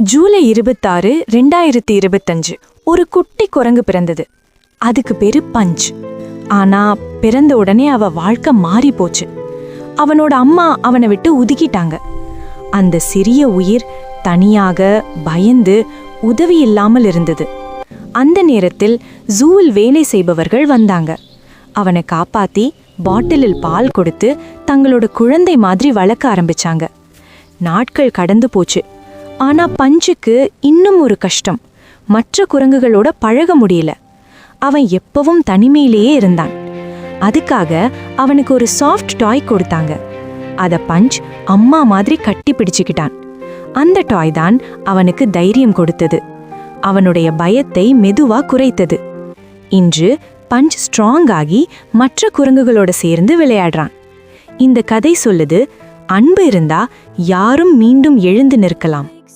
ஜூலை 26, 2025 ஒரு குட்டி குரங்கு பிறந்தது. அதுக்கு பேரு பஞ்ச். ஆனா பிறந்த உடனே அவ வாழ்க்கை மாறி போச்சு. அவனோட அம்மா அவனை விட்டு ஒதுக்கிட்டாங்க. அந்த சிறிய உயிர் தனியாக பயந்து உதவி இல்லாமல் இருந்தது. அந்த நேரத்தில் ஜூவில் வேலை செய்பவர்கள் வந்தாங்க. அவனை காப்பாத்தி பாட்டிலில் பால் கொடுத்து தங்களோட குழந்தை மாதிரி வளர்க்க ஆரம்பிச்சாங்க. நாட்கள் கடந்து போச்சு. ஆனா பஞ்சுக்கு இன்னும் ஒரு கஷ்டம். மற்ற குரங்குகளோட பழக முடியல. அவன் எப்பவும் தனிமையிலேயே இருந்தான். அதுக்காக அவனுக்கு ஒரு சாஃப்ட் டாய் கொடுத்தாங்க. அத பஞ்ச் அம்மா மாதிரி கட்டி பிடிச்சுக்கிட்டான். அந்த டாய் தான் அவனுக்கு தைரியம் கொடுத்தது. அவனுடைய பயத்தை மெதுவா குறைத்தது. இன்று பஞ்ச் ஸ்ட்ராங் ஆகி மற்ற குரங்குகளோட சேர்ந்து விளையாடுறான். இந்த கதை சொல்லுது, அன்பு இருந்தா யாரும் மீண்டும் எழுந்து நிற்கலாம்.